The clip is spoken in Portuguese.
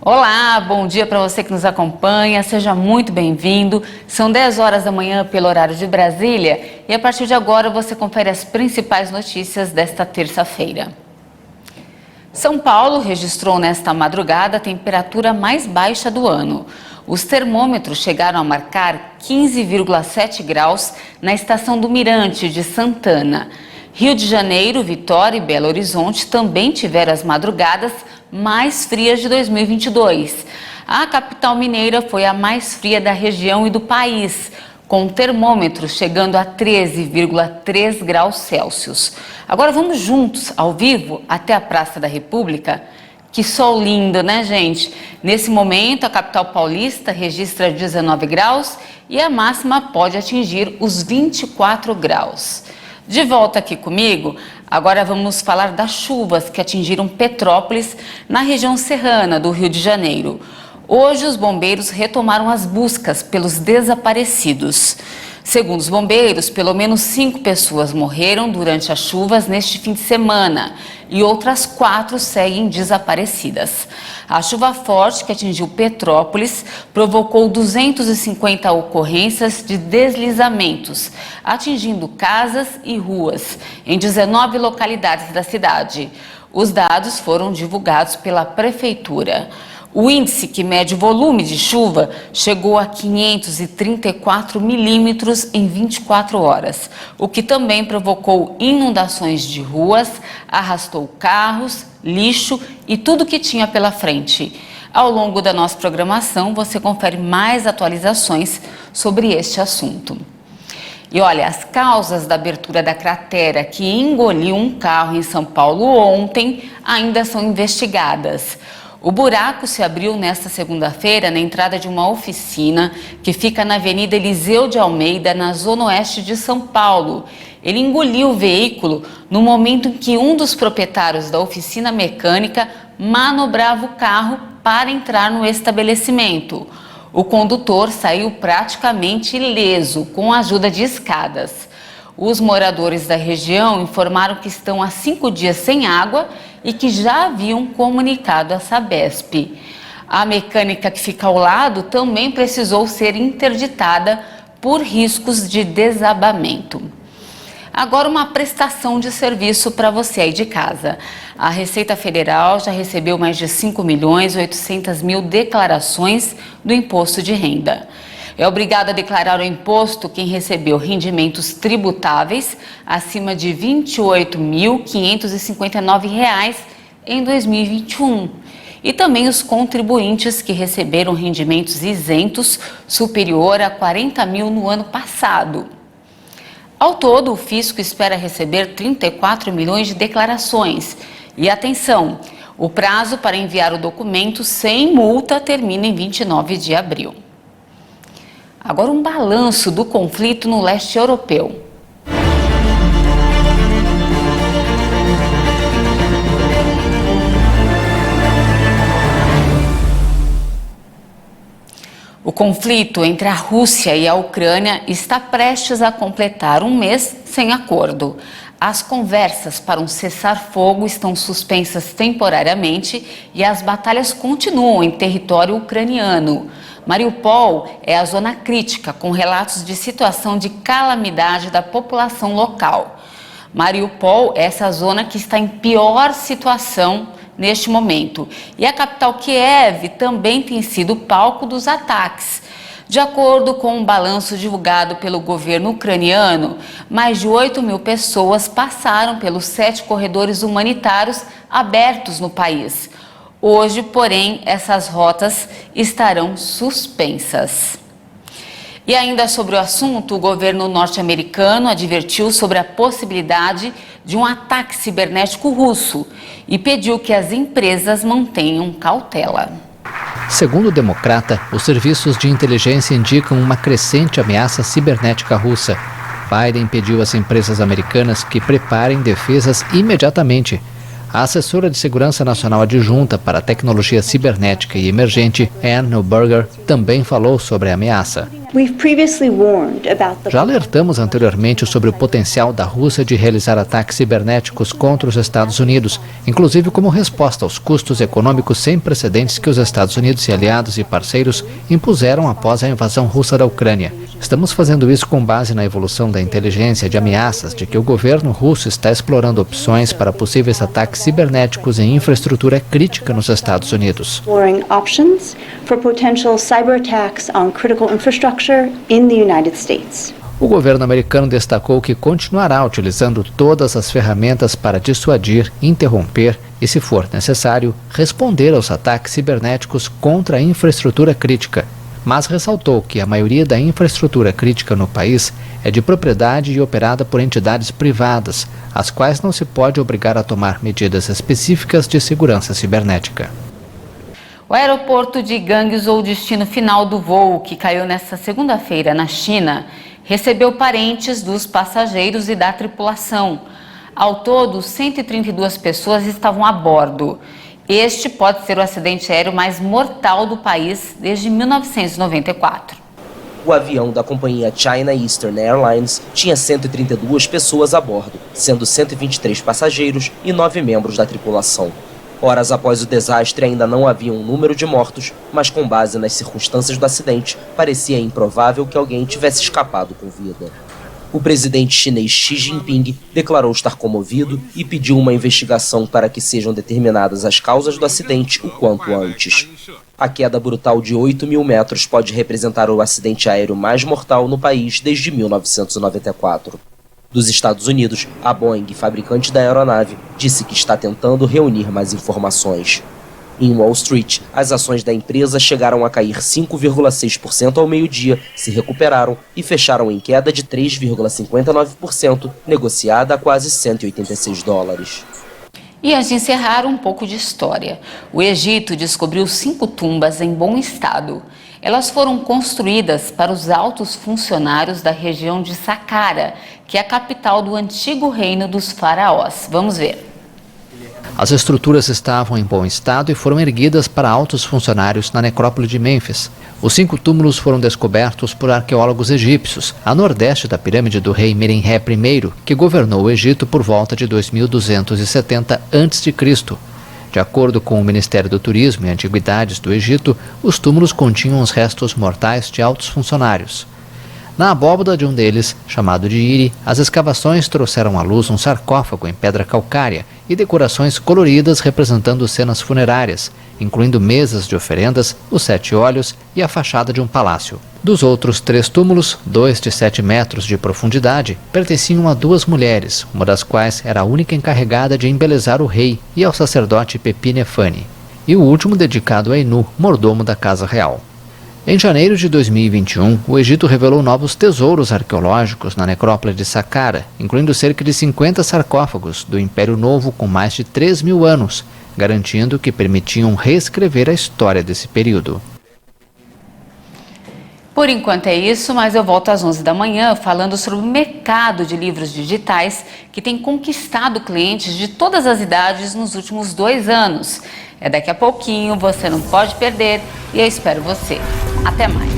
Olá, bom dia para você que nos acompanha, seja muito bem-vindo. São 10 horas da manhã pelo horário de Brasília e a partir de agora você confere as principais notícias desta terça-feira. São Paulo registrou nesta madrugada a temperatura mais baixa do ano. Os termômetros chegaram a marcar 15,7 graus na estação do Mirante de Santana. Rio de Janeiro, Vitória e Belo Horizonte também tiveram as madrugadas mais frias de 2022. A capital mineira foi a mais fria da região e do país, com o termômetro chegando a 13,3 graus Celsius. Agora vamos juntos, ao vivo, até a Praça da República. Que sol lindo, né, gente? Nesse momento, a capital paulista registra 19 graus e a máxima pode atingir os 24 graus. De volta aqui comigo, agora vamos falar das chuvas que atingiram Petrópolis, na região serrana do Rio de Janeiro. Hoje, os bombeiros retomaram as buscas pelos desaparecidos. Segundo os bombeiros, pelo menos 5 pessoas morreram durante as chuvas neste fim de semana e outras 4 seguem desaparecidas. A chuva forte que atingiu Petrópolis provocou 250 ocorrências de deslizamentos, atingindo casas e ruas em 19 localidades da cidade. Os dados foram divulgados pela Prefeitura. O índice que mede o volume de chuva chegou a 534 milímetros em 24 horas, o que também provocou inundações de ruas, arrastou carros, lixo e tudo que tinha pela frente. Ao longo da nossa programação, você confere mais atualizações sobre este assunto. E olha, as causas da abertura da cratera que engoliu um carro em São Paulo ontem ainda são investigadas. O buraco se abriu nesta segunda-feira na entrada de uma oficina que fica na Avenida Eliseu de Almeida, na zona oeste de São Paulo. Ele engoliu o veículo no momento em que um dos proprietários da oficina mecânica manobrava o carro para entrar no estabelecimento. O condutor saiu praticamente ileso, com a ajuda de escadas. Os moradores da região informaram que estão há 5 dias sem água e que já haviam comunicado à Sabesp. A mecânica que fica ao lado também precisou ser interditada por riscos de desabamento. Agora uma prestação de serviço para você aí de casa. A Receita Federal já recebeu mais de 5.800.000 declarações do imposto de renda. É obrigado a declarar o imposto quem recebeu rendimentos tributáveis acima de R$ 28.559 em 2021. E também os contribuintes que receberam rendimentos isentos superior a R$ 40.000 no ano passado. Ao todo, o fisco espera receber 34 milhões de declarações. E atenção, o prazo para enviar o documento sem multa termina em 29 de abril. Agora um balanço do conflito no leste europeu. O conflito entre a Rússia e a Ucrânia está prestes a completar um mês sem acordo. As conversas para um cessar-fogo estão suspensas temporariamente e as batalhas continuam em território ucraniano. Mariupol é a zona crítica, com relatos de situação de calamidade da população local. Mariupol é essa zona que está em pior situação neste momento. E a capital Kiev também tem sido palco dos ataques. De acordo com um balanço divulgado pelo governo ucraniano, mais de 8.000 pessoas passaram pelos 7 corredores humanitários abertos no país. Hoje, porém, essas rotas estarão suspensas. E ainda sobre o assunto, o governo norte-americano advertiu sobre a possibilidade de um ataque cibernético russo e pediu que as empresas mantenham cautela. Segundo o democrata, os serviços de inteligência indicam uma crescente ameaça cibernética russa. Biden pediu às empresas americanas que preparem defesas imediatamente. A assessora de Segurança Nacional adjunta para a tecnologia cibernética e emergente, Ann Neuberger, também falou sobre a ameaça. Já alertamos anteriormente sobre o potencial da Rússia de realizar ataques cibernéticos contra os Estados Unidos, inclusive como resposta aos custos econômicos sem precedentes que os Estados Unidos e aliados e parceiros impuseram após a invasão russa da Ucrânia. Estamos fazendo isso com base na evolução da inteligência de ameaças de que o governo russo está explorando opções para possíveis ataques cibernéticos em infraestrutura crítica nos Estados Unidos. O governo americano destacou que continuará utilizando todas as ferramentas para dissuadir, interromper e, se for necessário, responder aos ataques cibernéticos contra a infraestrutura crítica, mas ressaltou que a maioria da infraestrutura crítica no país é de propriedade e operada por entidades privadas, as quais não se pode obrigar a tomar medidas específicas de segurança cibernética. O aeroporto de Guangzhou, o destino final do voo, que caiu nesta segunda-feira na China, recebeu parentes dos passageiros e da tripulação. Ao todo, 132 pessoas estavam a bordo. Este pode ser o acidente aéreo mais mortal do país desde 1994. O avião da companhia China Eastern Airlines tinha 132 pessoas a bordo, sendo 123 passageiros e 9 membros da tripulação. Horas após o desastre, ainda não havia um número de mortos, mas com base nas circunstâncias do acidente, parecia improvável que alguém tivesse escapado com vida. O presidente chinês Xi Jinping declarou estar comovido e pediu uma investigação para que sejam determinadas as causas do acidente o quanto antes. A queda brutal de 8.000 metros pode representar o acidente aéreo mais mortal no país desde 1994. Dos Estados Unidos, a Boeing, fabricante da aeronave, disse que está tentando reunir mais informações. Em Wall Street, as ações da empresa chegaram a cair 5,6% ao meio-dia, se recuperaram e fecharam em queda de 3,59%, negociada a quase $186. E antes de encerrar, um pouco de história. O Egito descobriu 5 tumbas em bom estado. Elas foram construídas para os altos funcionários da região de Saqqara, que é a capital do antigo reino dos faraós. Vamos ver. As estruturas estavam em bom estado e foram erguidas para altos funcionários na necrópole de Mênfis. Os 5 túmulos foram descobertos por arqueólogos egípcios, a nordeste da pirâmide do rei Merenhe I, que governou o Egito por volta de 2270 a.C. De acordo com o Ministério do Turismo e Antiguidades do Egito, os túmulos continham os restos mortais de altos funcionários. Na abóbada de um deles, chamado de Iri, as escavações trouxeram à luz um sarcófago em pedra calcária e decorações coloridas representando cenas funerárias, incluindo mesas de oferendas, os 7 olhos e a fachada de um palácio. Dos outros 3 túmulos, 2 de 7 metros de profundidade, pertenciam a 2 mulheres, uma das quais era a única encarregada de embelezar o rei, e ao sacerdote Pepi Nefani, e o último dedicado a Enu, mordomo da Casa Real. Em janeiro de 2021, o Egito revelou novos tesouros arqueológicos na necrópole de Saqqara, incluindo cerca de 50 sarcófagos do Império Novo com mais de 3.000 anos, garantindo que permitiam reescrever a história desse período. Por enquanto é isso, mas eu volto às 11 da manhã falando sobre o mercado de livros digitais que tem conquistado clientes de todas as idades nos últimos 2 anos. É daqui a pouquinho, você não pode perder e eu espero você. Até mais!